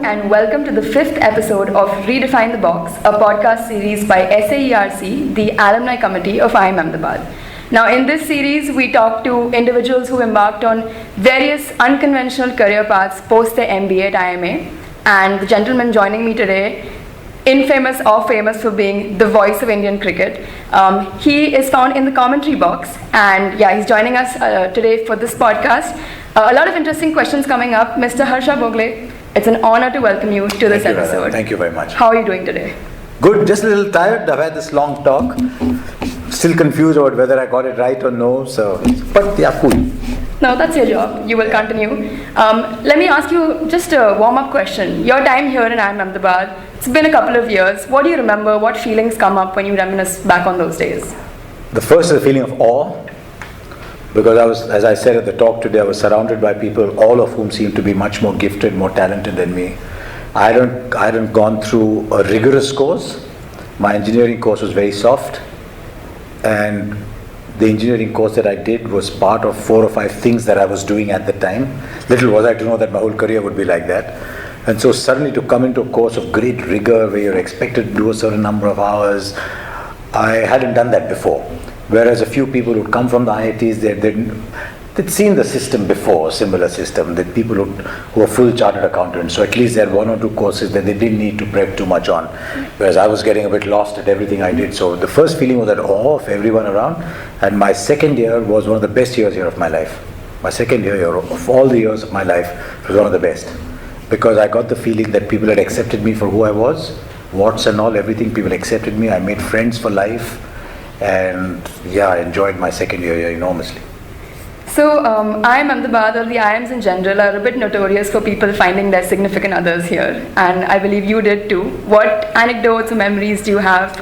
and welcome to the 5th episode of Redefine the Box, a podcast series by SAERC, the Alumni Committee of IIM Ahmedabad. Now, in this series, we talk to individuals who embarked on various unconventional career paths post their MBA at IIMA, and the gentleman joining me today, infamous or famous for being the voice of Indian cricket. He is found in the commentary box, and he's joining us today for this podcast. A lot of interesting questions coming up. Mr. Harsha Bhogle, it's an honor to welcome you to this episode. Thank you very much. How are you doing today? Good, just a little tired. I've had this long talk. Still confused about whether I got it right or no, but cool. No, that's your job. You will continue. Let me ask you just a warm-up question. Your time here in IIM Ahmedabad, it's been a couple of years. What do you remember? What feelings come up when you reminisce back on those days? The first is a feeling of awe, because as I said at the talk today, I was surrounded by people, all of whom seemed to be much more gifted, more talented than me. I hadn't gone through a rigorous course. My engineering course was very soft, and the engineering course that I did was part of 4 or 5 things that I was doing at the time. Little was I to know that my whole career would be like that. And so suddenly to come into a course of great rigor where you're expected to do a certain number of hours, I hadn't done that before. Whereas a few people who'd come from the IITs, they'd seen the system before, a similar system, that people who were full chartered accountants. So at least they had 1 or 2 courses that they didn't need to prep too much on. Whereas I was getting a bit lost at everything I did. So the first feeling was that awe of everyone around. And my second year was one of the best years here of my life. My second year of all the years of my life was one of the best. Because I got the feeling that people had accepted me for who I was. Warts and all, everything, people accepted me. I made friends for life. And I enjoyed my second year here enormously. So, IIM Ahmedabad, or the IIMs in general, are a bit notorious for people finding their significant others here. And I believe you did too. What anecdotes or memories do you have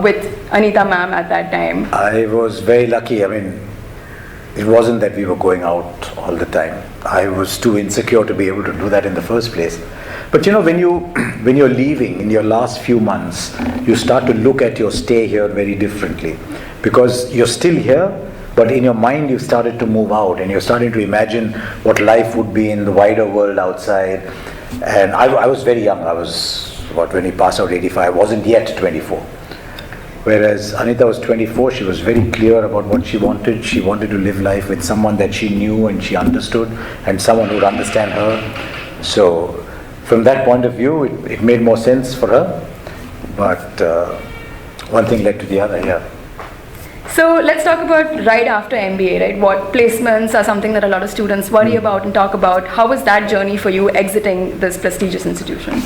with Anita ma'am at that time? I was very lucky. I mean, it wasn't that we were going out all the time. I was too insecure to be able to do that in the first place. But when you're leaving in your last few months, you start to look at your stay here very differently, because you're still here, but in your mind you've started to move out and you're starting to imagine what life would be in the wider world outside. And I was very young. I was when he passed out 85, I wasn't yet 24. Whereas Anita was 24, she was very clear about what she wanted. She wanted to live life with someone that she knew and she understood, and someone who would understand her. So from that point of view, it made more sense for her. But one thing led to the other, So let's talk about right after MBA, right? What placements are something that a lot of students worry about and talk about. How was that journey for you exiting this prestigious institution?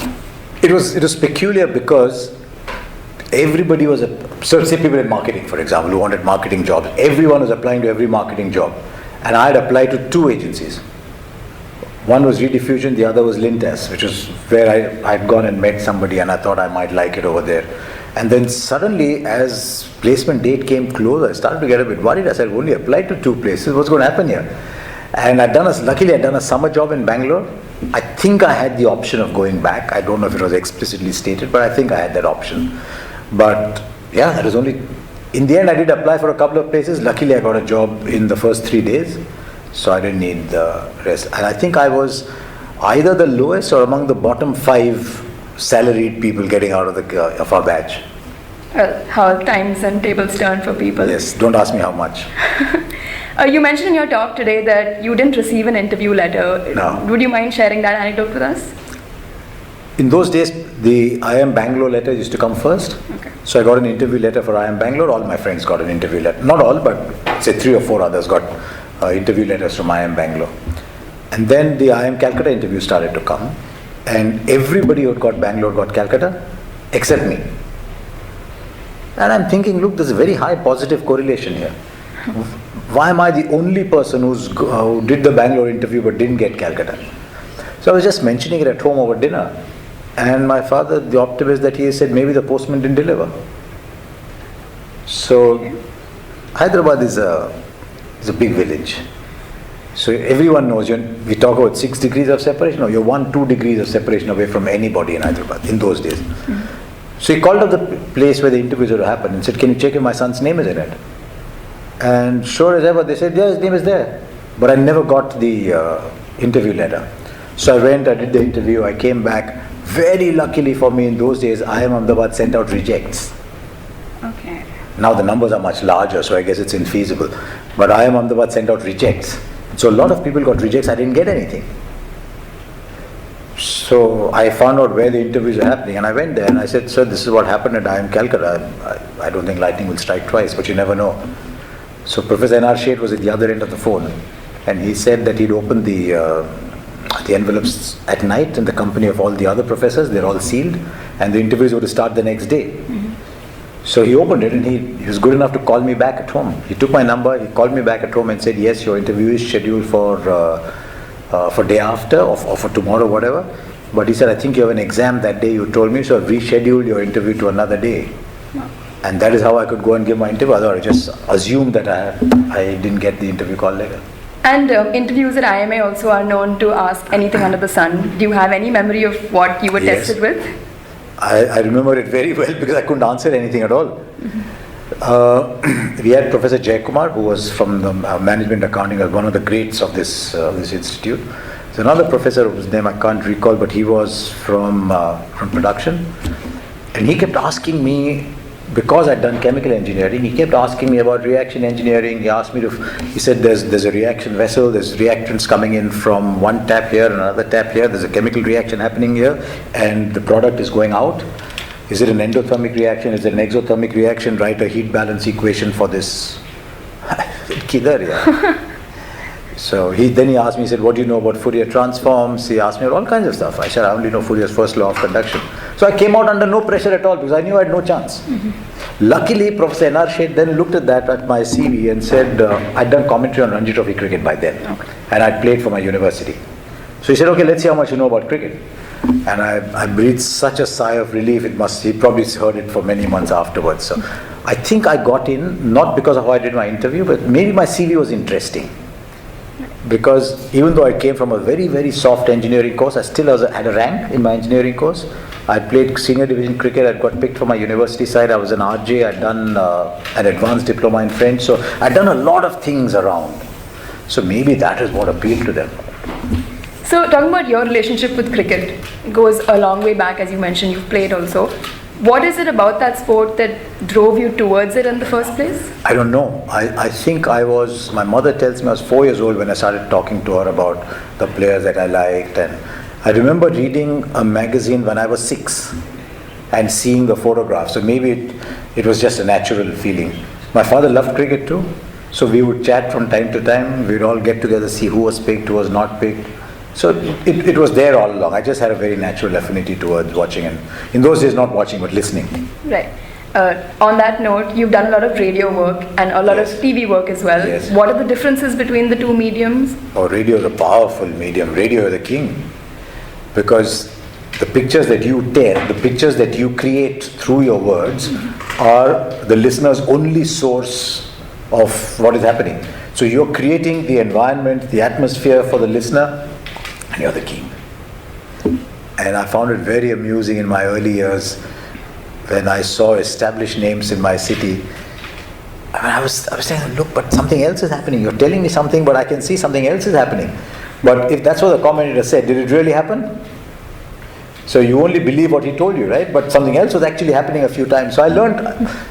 It was peculiar because everybody was, say people in marketing, for example, who wanted marketing jobs. Everyone was applying to every marketing job. And I had applied to 2 agencies. One was Redefine, the other was Lintas, which was where I'd gone and met somebody and I thought I might like it over there. And then suddenly, as placement date came close, I started to get a bit worried. I said, I've only applied to 2 places. What's going to happen here? And luckily I'd done a summer job in Bangalore. I think I had the option of going back. I don't know if it was explicitly stated, but I think I had that option. But that was only, in the end I did apply for a couple of places. Luckily I got a job in the first 3 days. So I didn't need the rest. And I think I was either the lowest or among the bottom 5 salaried people getting out of our batch. Well, how times and tables turn for people. Yes, don't ask me how much. You mentioned in your talk today that you didn't receive an interview letter. No. Would you mind sharing that anecdote with us? In those days, the IIM Bangalore letter used to come first. Okay. So I got an interview letter for IIM Bangalore. All my friends got an interview letter. Not all, but say 3 or 4 others got interview letters from IIM Bangalore. And then the IIM Calcutta interview started to come. And everybody who got Bangalore got Calcutta, except me. And I'm thinking, look, there's a very high positive correlation here. Why am I the only person who did the Bangalore interview but didn't get Calcutta? So I was just mentioning it at home over dinner. And my father, the optimist that he is, said maybe the postman didn't deliver. So Hyderabad is a big village. So everyone knows, we talk about 6 degrees of separation. No, you're 1-2 degrees of separation away from anybody in Hyderabad in those days. So he called up the place where the interviews were to happen and said, can you check if my son's name is in it? And sure as ever, they said, yeah, his name is there. But I never got the interview letter. So I went, I did the interview, I came back. Very luckily for me, in those days, IIM Ahmedabad sent out rejects. Okay. Now the numbers are much larger, so I guess it's infeasible. But IIM Ahmedabad sent out rejects. So a lot of people got rejects, I didn't get anything. So I found out where the interviews are happening, and I went there and I said, sir, this is what happened at IIM Calcutta. I don't think lightning will strike twice, but you never know. So Professor N.R. Sheth was at the other end of the phone, and he said that he'd opened the envelopes at night in the company of all the other professors. They're all sealed, and the interviews were to start the next day. Mm-hmm. So he opened it, and he was good enough to call me back at home. He took my number, he called me back at home and said, yes, your interview is scheduled for day after or for tomorrow, whatever. But he said, I think you have an exam that day, you told me, so I've rescheduled your interview to another day. Wow. And that is how I could go and give my interview. Otherwise, I just assumed that I didn't get the interview call later. And interviews at IIMA also are known to ask anything under the sun. Do you have any memory of what you were tested with? I remember it very well because I couldn't answer anything at all. Mm-hmm. We had Professor Jayakumar, who was from the management accounting, one of the greats of this institute. There's another professor whose name I can't recall, but he was from production, and he kept asking me, because I'd done chemical engineering, he kept asking me about reaction engineering. He said there's a reaction vessel, there's reactants coming in from one tap here and another tap here, there's a chemical reaction happening here, and the product is going out. Is it an endothermic reaction? Is it an exothermic reaction? Write a heat balance equation for this. Kidhar, yeah. So then he asked me, he said, what do you know about Fourier transforms? He asked me all kinds of stuff. I said, I only know Fourier's first law of conduction. So I came out under no pressure at all because I knew I had no chance. Mm-hmm. Luckily, Professor N.R. Sheth then looked at that at my CV and said, I'd done commentary on Ranji Trophy cricket by then. Okay. And I'd played for my university. So he said, okay, let's see how much you know about cricket. And I breathed such a sigh of relief. He probably heard it for many months afterwards. So I think I got in, not because of how I did my interview, but maybe my CV was interesting. Because even though I came from a very, very soft engineering course, I still had a rank in my engineering course. I played senior division cricket. I got picked for my university side. I was an RJ. I'd done an advanced diploma in French. So I'd done a lot of things around. So maybe that is what appealed to them. So talking about your relationship with cricket, it goes a long way back, as you mentioned, you've played also. What is it about that sport that drove you towards it in the first place? I don't know. I think my mother tells me I was 4 years old when I started talking to her about the players that I liked. And I remember reading a magazine when I was 6 and seeing the photographs. So maybe it was just a natural feeling. My father loved cricket too. So we would chat from time to time. We'd all get together, see who was picked, who was not picked. So it was there all along. I just had a very natural affinity towards watching, and in those days not watching but listening. Right. On that note, you've done a lot of radio work and a lot of TV work as well. Yes. What are the differences between the two mediums? Oh, radio is a powerful medium. Radio is the king. Because the pictures that you tell, the pictures that you create through your words are the listener's only source of what is happening. So you're creating the environment, the atmosphere for the listener, and you're the king. And I found it very amusing in my early years when I saw established names in my city. I was saying, look, but something else is happening. You're telling me something, but I can see something else is happening. But if that's what the commentator said, did it really happen? So you only believe what he told you, right? But something else was actually happening a few times. So I learned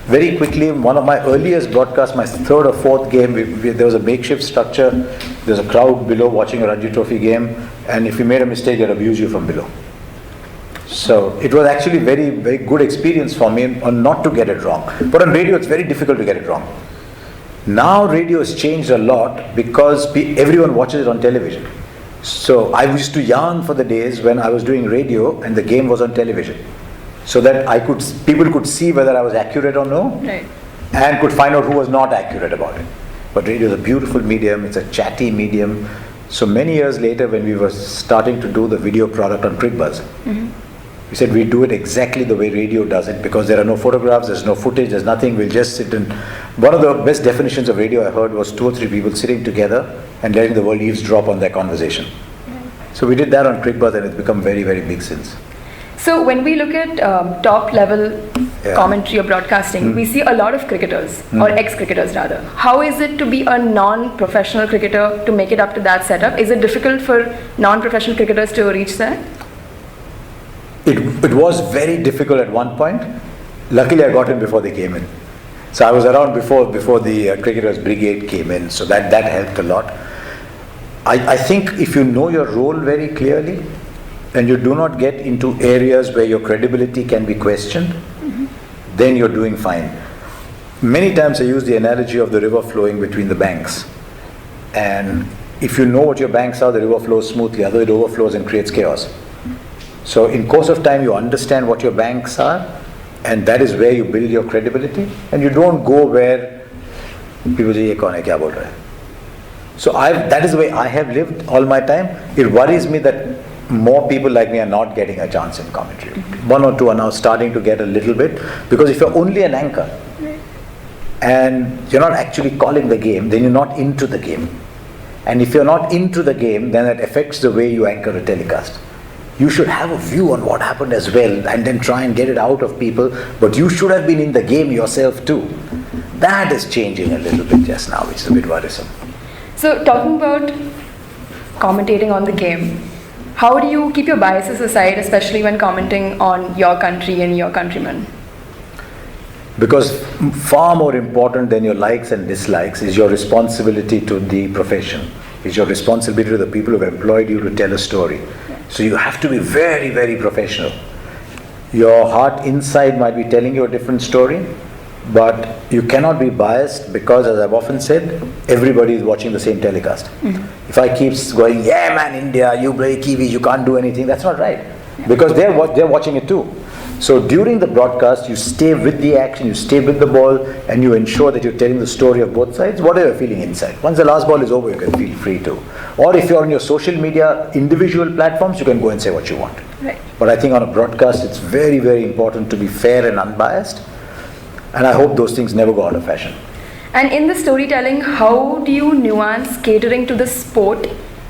very quickly. One of my earliest broadcasts, my third or fourth game, there was a makeshift structure. There's a crowd below watching a Ranji Trophy game, and if you made a mistake, they'd abuse you from below. So it was actually very, very good experience for me on not to get it wrong. But on radio, it's very difficult to get it wrong. Now radio has changed a lot because everyone watches it on television. So I used to yearn for the days when I was doing radio and the game was on television, so that people could see whether I was accurate or no, right, and could find out who was not accurate about it. But radio is a beautiful medium. It's a chatty medium. So many years later, when we were starting to do the video product on CricBuzz, we said we do it exactly the way radio does it, because there are no photographs, there's no footage, there's nothing. We'll just sit in. One of the best definitions of radio I heard was 2 or 3 people sitting together and letting the world eavesdrop on their conversation. So we did that on CricBuzz, and it's become very, very big since. So when we look at top level commentary or broadcasting, we see a lot of cricketers or ex-cricketers rather. How is it to be a non-professional cricketer to make it up to that setup? Is it difficult for non-professional cricketers to reach there? It was very difficult at one point. Luckily I got in before they came in. So I was around before the Cricketers Brigade came in, so that helped a lot. I think if you know your role very clearly and you do not get into areas where your credibility can be questioned, then you're doing fine. Many times I use the analogy of the river flowing between the banks. And if you know what your banks are, the river flows smoothly, otherwise it overflows and creates chaos. So in course of time you understand what your banks are, and that is where you build your credibility, and you don't go where people say, "Ye kaun hai, kya bol raha hai?" So that is the way I have lived all my time. It worries me that more people like me are not getting a chance in commentary. One or two are now starting to get a little bit, because if you're only an anchor and you're not actually calling the game, then you're not into the game. And if you're not into the game, then that affects the way you anchor a telecast. You should have a view on what happened as well, and then try and get it out of people, but you should have been in the game yourself too. That is changing a little bit just now, which is a bit worrisome. So talking about commentating on the game, how do you keep your biases aside, especially when commenting on your country and your countrymen? Because far more important than your likes and dislikes is your responsibility to the profession. It's your responsibility to the people who have employed you to tell a story. So you have to be very, very professional. Your heart inside might be telling you a different story, but you cannot be biased because, as I've often said, everybody is watching the same telecast. If I keep going, "Yeah man, India, you play Kiwi, you can't do anything," that's not right. Because they're watching it too. So during the broadcast, you stay with the action, you stay with the ball, and you ensure that you're telling the story of both sides, whatever you're feeling inside. Once the last ball is over, you can feel free to. Or if you're on your social media individual platforms, you can go and say what you want. Right. But I think on a broadcast, it's very, very important to be fair and unbiased. And I hope those things never go out of fashion. And in the storytelling, how do you nuance catering to the sport,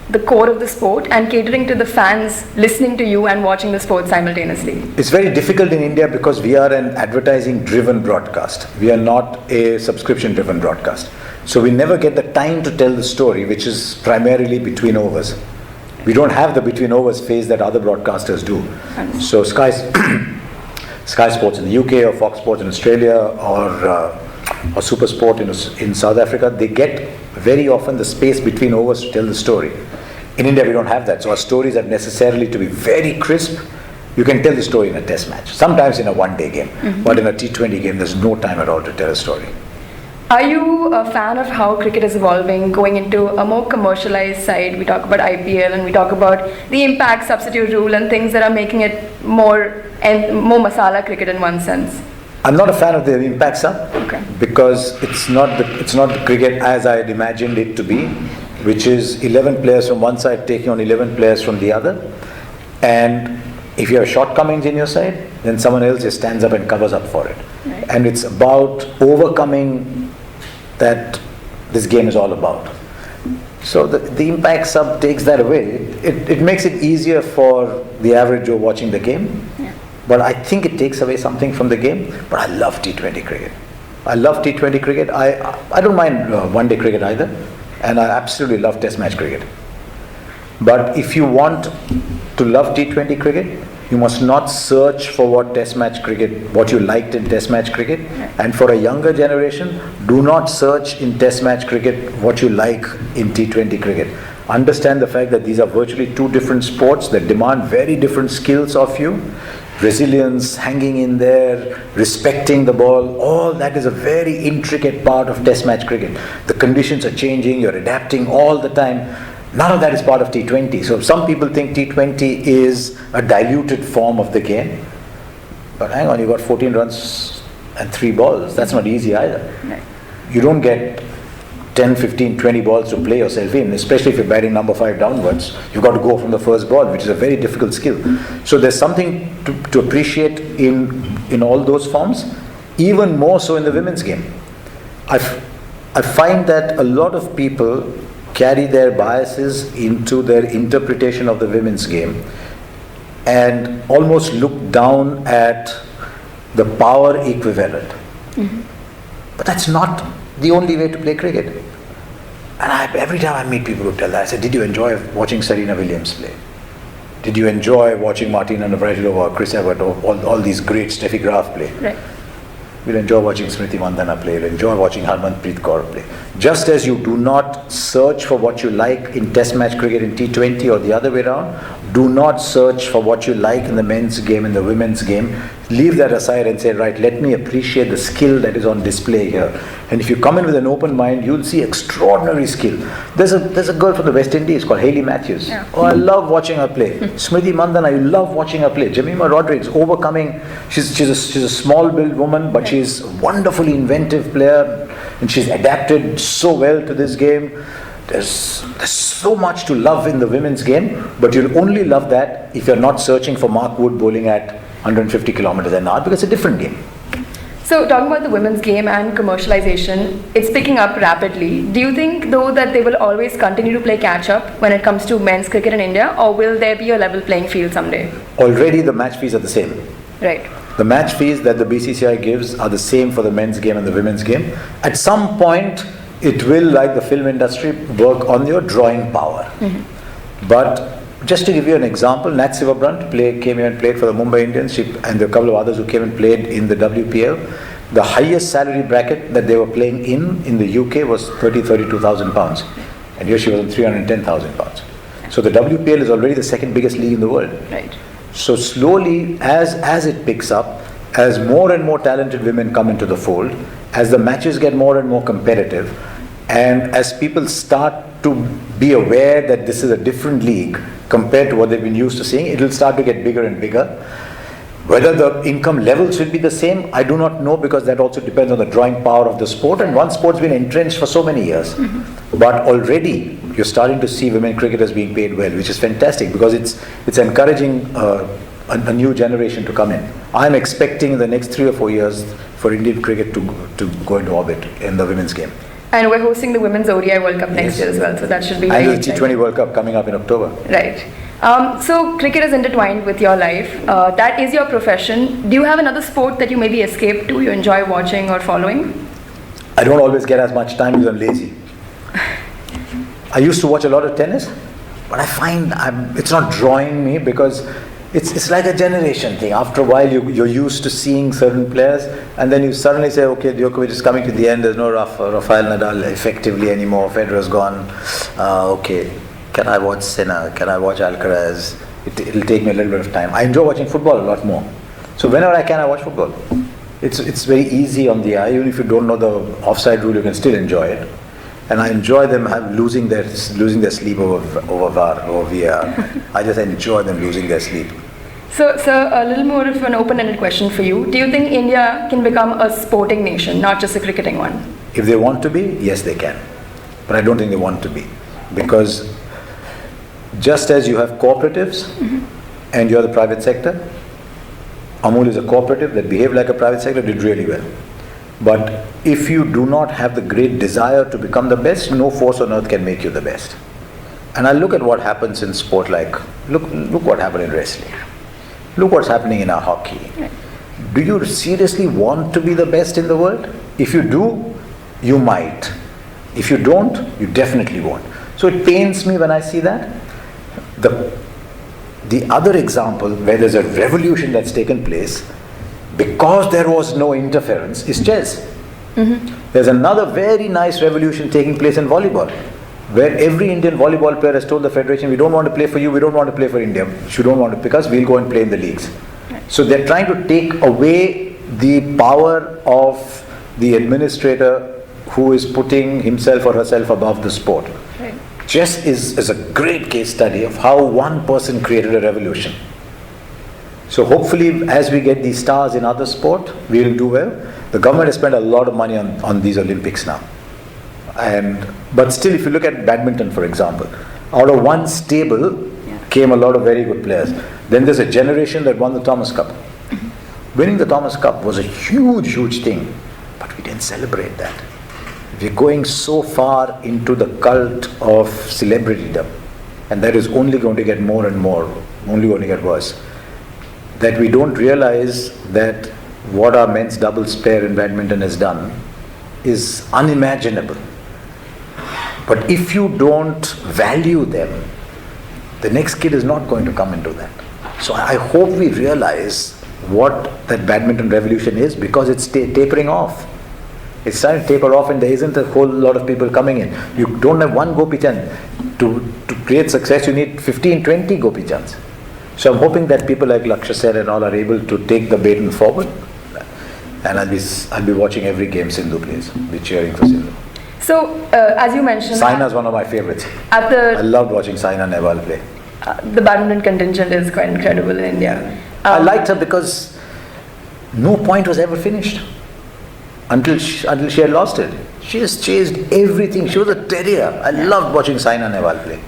the core of the sport, and catering to the fans listening to you and watching the sport simultaneously? It's very difficult in India because we are an advertising-driven broadcast. We are not a subscription-driven broadcast. So we never get the time to tell the story, which is primarily between overs. We don't have the between overs phase that other broadcasters do. So Sky Sports in the UK, or Fox Sports in Australia, or Super Sport in South Africa, they get very often the space between overs to tell the story. In India, we don't have that. So our stories have necessarily to be very crisp. You can tell the story in a test match, sometimes in a one-day game, but in a T20 game, there's no time at all to tell a story. Are you a fan of how cricket is evolving, going into a more commercialized side? We talk about IPL and we talk about the impact substitute rule and things that are making it more masala cricket in one sense. I'm not a fan of the impact sub, because it's not the cricket as I had imagined it to be, which is 11 players from one side taking on 11 players from the other. And if you have shortcomings in your side, then someone else just stands up and covers up for it. Right. And it's about overcoming that this game is all about. So the impact sub takes that away. It makes it easier for the average Joe watching the game. But I think it takes away something from the game. But I love T20 cricket. I love T20 cricket. I don't mind one-day cricket either. And I absolutely love Test match cricket. But if you want to love T20 cricket, you must not search for what you liked in Test match cricket. And for a younger generation, do not search in Test match cricket what you like in T20 cricket. Understand the fact that these are virtually two different sports that demand very different skills of you. Resilience, hanging in there, respecting the ball, all that is a very intricate part of Test match cricket. The conditions are changing, you're adapting all the time. None of that is part of T20. So some people think T20 is a diluted form of the game. But hang on, you got 14 runs and 3 balls. That's not easy either. Right. You don't get 10, 15, 20 balls to play yourself in, especially if you're batting number 5 downwards. You've got to go from the first ball, which is a very difficult skill. So there's something to appreciate in all those forms, even more so in the women's game. I find that a lot of people carry their biases into their interpretation of the women's game. and almost look down at the power equivalent. But that's not the only way to play cricket. And every time I meet people who tell that, I say, did you enjoy watching Serena Williams play? Did you enjoy watching Martina Navratilova, Chris Evert, all these great Steffi Graf play? Right. You'll enjoy watching Smriti Mandhana play, you'll enjoy watching Harmanpreet Kaur play. Just as you do not search for what you like in test match cricket in T20 or the other way around, do not search for what you like in the men's game, in the women's game. Leave that aside and say, right, let me appreciate the skill that is on display here. And if you come in with an open mind, you'll see extraordinary skill. There's a girl from the West Indies called Hayley Matthews. Yeah. Oh, I love watching her play. Smriti Mandhana, you love watching her play. Jemima Rodriguez, overcoming. She's a small-built woman, but she's a wonderfully inventive player, and she's adapted so well to this game. There's so much to love in the women's game, but you'll only love that if you're not searching for Mark Wood bowling at 150 kilometers an hour, because it's a different game. So talking about the women's game and commercialization, it's picking up rapidly. Do you think though that they will always continue to play catch up when it comes to men's cricket in India, or will there be a level playing field someday? Already the match fees are the same. Right. The match fees that the BCCI gives are the same for the men's game and the women's game. At some point, it will, like the film industry, work on your drawing power. But just to give you an example, Nat Sivabrunt came here and played for the Mumbai Indians, and there were a couple of others who came and played in the WPL. The highest salary bracket that they were playing in the UK was 32,000 pounds. And here she was on 310,000 pounds. So the WPL is already the second biggest league in the world. Right. So slowly, as it picks up, as more and more talented women come into the fold, as the matches get more and more competitive, and as people start to be aware that this is a different league compared to what they've been used to seeing, it will start to get bigger and bigger. Whether the income levels will be the same, I do not know, because that also depends on the drawing power of the sport, and one sport's been entrenched for so many years. But already you're starting to see women cricketers being paid well, which is fantastic, because it's encouraging a new generation to come in. I'm expecting in the next 3 or 4 years for Indian cricket to go into orbit in the women's game. And we're hosting the Women's ODI World Cup next year as well, so that should be very And the exciting. T20 World Cup coming up in October. Right. So cricket is intertwined with your life. That is your profession. Do you have another sport that you maybe escape to, you enjoy watching or following? I don't always get as much time because I'm lazy. I used to watch a lot of tennis, but I find it's not drawing me, because it's like a generation thing. After a while, you're used to seeing certain players, and then you suddenly say, okay, Djokovic is coming to the end, there's no Rafael Nadal effectively anymore, Federer's gone, okay, can I watch Senna, can I watch Alcaraz? It'll take me a little bit of time. I enjoy watching football a lot more. So whenever I can, I watch football. It's very easy on the eye. Even if you don't know the offside rule, you can still enjoy it. And I enjoy them losing their sleep over VAR, over VAR. I just enjoy them losing their sleep. So a little more of an open-ended question for you. Do you think India can become a sporting nation, not just a cricketing one? If they want to be, yes they can. But I don't think they want to be. Because just as you have cooperatives and you are the private sector, Amul is a cooperative that behaved like a private sector, did really well. But if you do not have the great desire to become the best, no force on earth can make you the best. And I look at what happens in sport, like, look what happened in wrestling. Look what's happening in our hockey. Do you seriously want to be the best in the world? If you do, you might. If you don't, you definitely won't. So it pains me when I see that. The other example where there's a revolution that's taken place because there was no interference is chess. There's another very nice revolution taking place in volleyball, where every Indian volleyball player has told the federation, we don't want to play for you, we don't want to play for India, you don't want to, because we'll go and play in the leagues. So they're trying to take away the power of the administrator who is putting himself or herself above the sport. Right. Chess is a great case study of how one person created a revolution. So hopefully, as we get these stars in other sport, we will do well. The government has spent a lot of money on these Olympics now. But still, if you look at badminton, for example, out of one stable came a lot of very good players. Then there's a generation that won the Thomas Cup. Winning the Thomas Cup was a huge, huge thing, but we didn't celebrate that. We're going so far into the cult of celebritydom, and that is only going to get more and more, only going to get worse. that we don't realize that what our men's doubles pair in badminton has done is unimaginable. But if you don't value them, the next kid is not going to come into that. So I hope we realize what that badminton revolution is, because it's tapering off. It's starting to taper off and there isn't a whole lot of people coming in. You don't have one Gopi Chand. To create success, you need 15, 20 Gopi Chands. So I'm hoping that people like Lakshya Sen and all are able to take the baton forward. And I'll be watching every game Sindhu plays, be cheering for Sindhu. So, as you mentioned, Saina is one of my favorites. I loved watching Saina Nehwal play. The badminton contingent is quite incredible in India. I liked her because no point was ever finished until she had lost it. She just chased everything. She was a terrier. I loved watching Saina Nehwal play.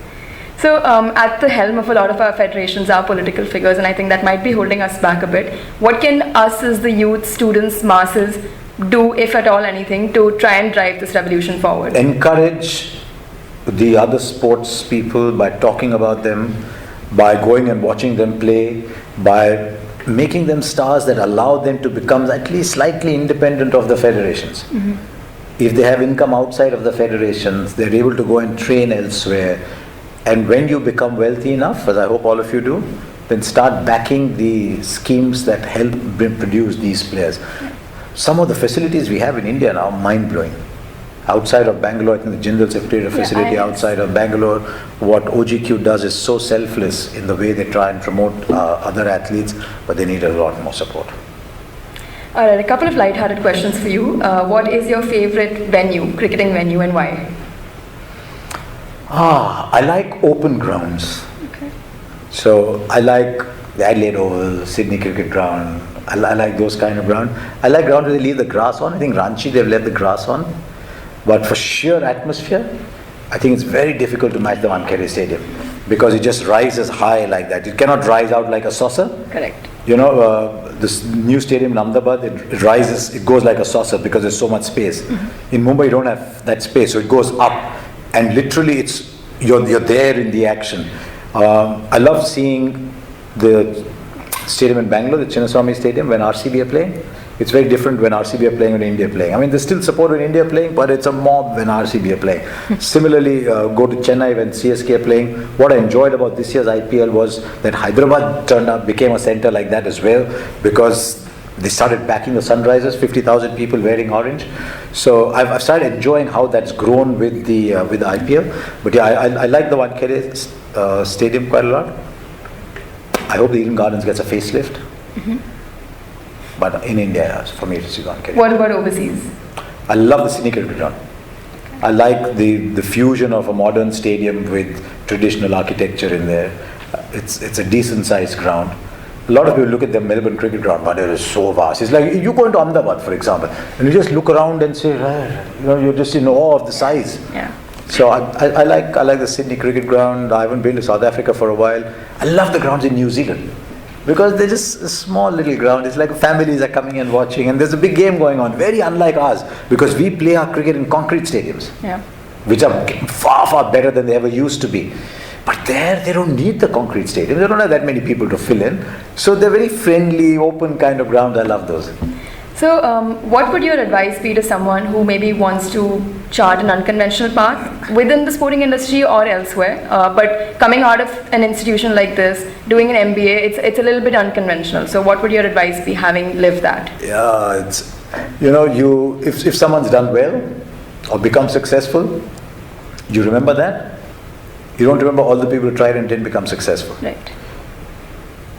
So, at the helm of a lot of our federations are political figures, and I think that might be holding us back a bit. What can us as the youth, students, masses do, if at all anything, to try and drive this revolution forward? Encourage the other sports people by talking about them, by going and watching them play, by making them stars that allow them to become at least slightly independent of the federations. If they have income outside of the federations, they're able to go and train elsewhere. And when you become wealthy enough, as I hope all of you do, then start backing the schemes that help produce these players. Some of the facilities we have in India now are mind-blowing. Outside of Bangalore, I think the Jindal Secretariat facility outside of Bangalore, what OGQ does is so selfless in the way they try and promote other athletes, but they need a lot more support. All right, a couple of light-hearted questions for you. What is your favorite venue, cricketing venue, and why? I like open grounds. Okay. So I like the Adelaide Oval, Sydney Cricket Ground. I like those kind of ground. I like ground where they leave the grass on. I think Ranchi they've left the grass on. But for sheer atmosphere, I think it's very difficult to match the Wankhede Stadium because it just rises high like that. It cannot rise out like a saucer. Correct. You know, this new stadium in Ahmedabad, it rises, it goes like a saucer because there's so much space. In Mumbai, you don't have that space, so it goes up. And literally, you're there in the action. I love seeing the stadium in Bangalore, the Chinnaswamy Stadium, when RCB are playing. It's very different when RCB are playing and India playing. I mean, there's still support when India playing, but it's a mob when RCB are playing. Similarly, go to Chennai when CSK are playing. What I enjoyed about this year's IPL was that Hyderabad became a center like that as well, because they started backing the Sunrisers, 50,000 people wearing orange. So I've started enjoying how that's grown with the IPL. But yeah, I like the Wankhede Stadium quite a lot. I hope the Eden Gardens gets a facelift. But in India, for me, it's Wankhede. What about overseas? I love the Sydney Cricket Ground. I like the fusion of a modern stadium with traditional architecture in there. It's a decent sized ground. A lot of people look at the Melbourne Cricket Ground, but it is so vast. It's like you go into Ahmedabad, for example, and you just look around and say, you're just in awe of the size. Yeah. So I like the Sydney Cricket Ground. I haven't been to South Africa for a while. I love the grounds in New Zealand because they're just a small little ground. It's like families are coming and watching, and there's a big game going on. Very unlike ours because we play our cricket in concrete stadiums, which are far, far better than they ever used to be. But there, they don't need the concrete stadium. They don't have that many people to fill in. So they're very friendly, open kind of ground. I love those. So what would your advice be to someone who maybe wants to chart an unconventional path within the sporting industry or elsewhere, but coming out of an institution like this, doing an MBA, it's a little bit unconventional. So what would your advice be, having lived that? Yeah, it's, if someone's done well or become successful, you remember that. You don't remember all the people who tried and didn't become successful. Right.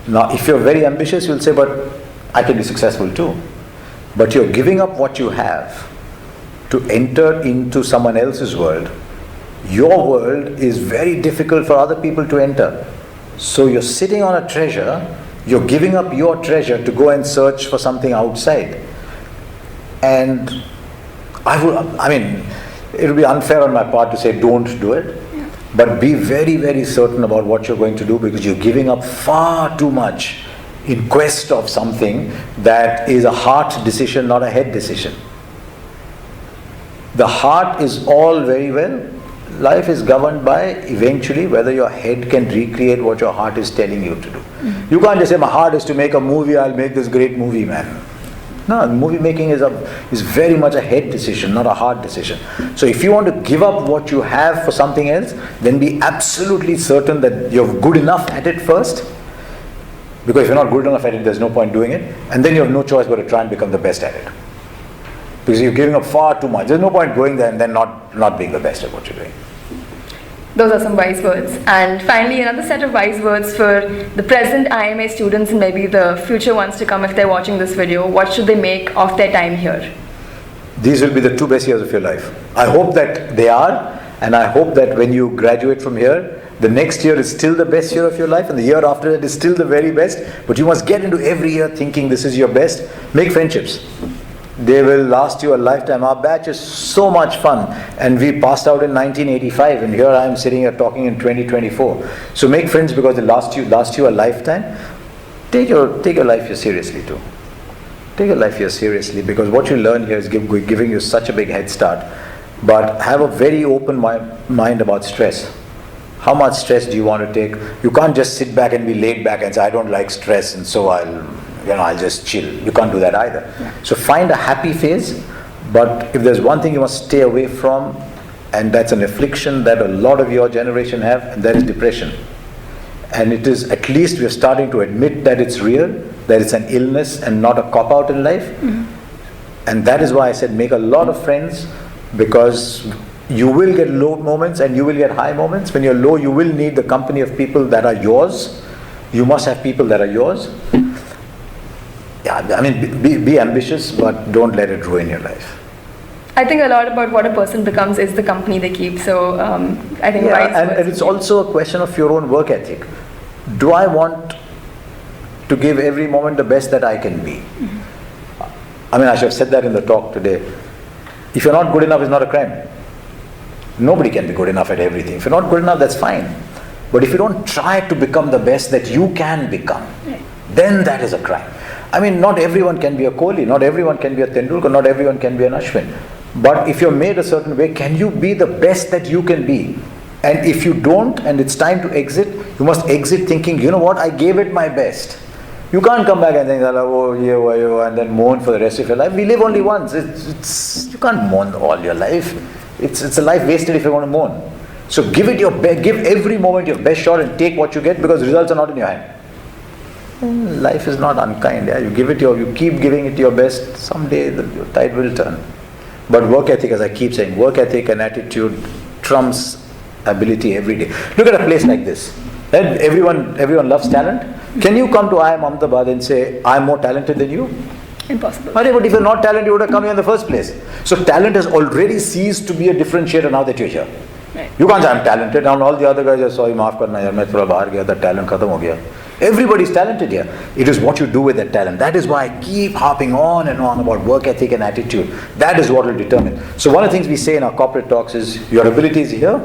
Now, if you're very ambitious, you'll say, but I can be successful too. But you're giving up what you have to enter into someone else's world. Your world is very difficult for other people to enter. So you're sitting on a treasure, you're giving up your treasure to go and search for something outside. And it would be unfair on my part to say don't do it. But be very, very certain about what you're going to do, because you're giving up far too much in quest of something that is a heart decision, not a head decision. The heart is all very well, Life is governed by eventually whether your head can recreate what your heart is telling you to do. You can't just say, my heart is to make a movie, I'll make this great movie, man. No, movie making is very much a head decision, not a heart decision. So if you want to give up what you have for something else, then be absolutely certain that you're good enough at it first. Because if you're not good enough at it, there's no point doing it. And then you have no choice but to try and become the best at it. Because you're giving up far too much. There's no point going there and then not being the best at what you're doing. Those are some wise words. And finally, another set of wise words for the present IIMA students and maybe the future ones to come if they're watching this video. What should they make of their time here? These will be the 2 best years of your life. I hope that they are, and I hope that when you graduate from here, the next year is still the best year of your life, and the year after that is still the very best. But you must get into every year thinking this is your best. Make friendships. They will last you a lifetime. Our batch is so much fun, and we passed out in 1985, and here I am sitting here talking in 2024. So make friends because they last you a lifetime. Take your life here seriously too. Take your life here seriously, because what you learn here is giving you such a big head start. But have a very open mind about stress. How much stress do you want to take? You can't just sit back and be laid back and say, I don't like stress, and so I'll just chill. You can't do that either. Yeah. So find a happy phase, but if there's one thing you must stay away from, and that's an affliction that a lot of your generation have, and that is depression. And it is, at least we're starting to admit that it's real, that it's an illness and not a cop-out in life. Mm-hmm. And that is why I said make a lot of friends, because you will get low moments and you will get high moments. When you're low, you will need the company of people that are yours. You must have people that are yours. Yeah, I mean, be ambitious, but don't let it ruin your life. I think a lot about what a person becomes is the company they keep. So I think and it's also a question of your own work ethic. Do I want to give every moment the best that I can be? Mm-hmm. I mean, I should have said that in the talk today. If you're not good enough, it's not a crime. Nobody can be good enough at everything. If you're not good enough, that's fine. But if you don't try to become the best that you can become, then that is a crime. I mean, not everyone can be a Kohli, not everyone can be a Tendulkar, not everyone can be an Ashwin. But if you're made a certain way, can you be the best that you can be? And if you don't, and it's time to exit, you must exit thinking, you know what, I gave it my best. You can't come back and think, oh, yeah, and then mourn for the rest of your life. We live only once. You can't mourn all your life. It's a life wasted if you want to mourn. So give it your best, give every moment your best shot and take what you get, because results are not in your hand. Life is not unkind. Yeah? You keep giving it your best, someday your tide will turn. But work ethic, as I keep saying, work ethic and attitude trumps ability every day. Look at a place like this. Everyone loves talent. Can you come to IIM Ahmedabad and say, I'm more talented than you? Impossible. But if you're not talented, you would have come here in the first place. So talent has already ceased to be a differentiator now that you're here. Right. You can't say I'm talented, and all the other guys are sorry, maaf karna yaar, main thoda bahar gaya, that talent khatam ho gaya. Everybody's talented here. It is what you do with that talent. That is why I keep harping on and on about work ethic and attitude. That is what will determine. So one of the things we say in our corporate talks is your ability is here.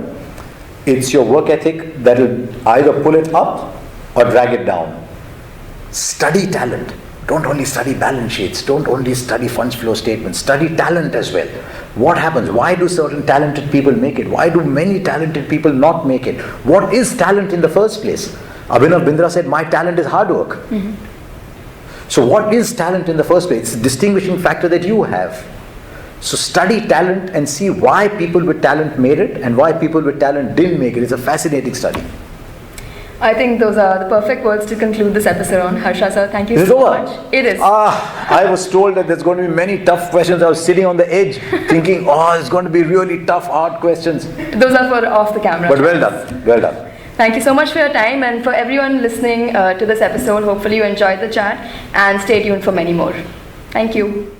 It's your work ethic that will either pull it up or drag it down. Study talent. Don't only study balance sheets. Don't only study funds flow statements. Study talent as well. What happens? Why do certain talented people make it? Why do many talented people not make it? What is talent in the first place? Abhinav Bindra said, my talent is hard work. Mm-hmm. So what is talent in the first place? It's a distinguishing factor that you have. So study talent and see why people with talent made it and why people with talent didn't make it. It's a fascinating study. I think those are the perfect words to conclude this episode on. Harsha sir, thank you so much. It is. I was told that there's going to be many tough questions. I was sitting on the edge thinking, it's going to be really tough, hard questions. Those are for off the camera. But well done, well done. Thank you so much for your time, and for everyone listening to this episode, hopefully you enjoyed the chat, and stay tuned for many more. Thank you.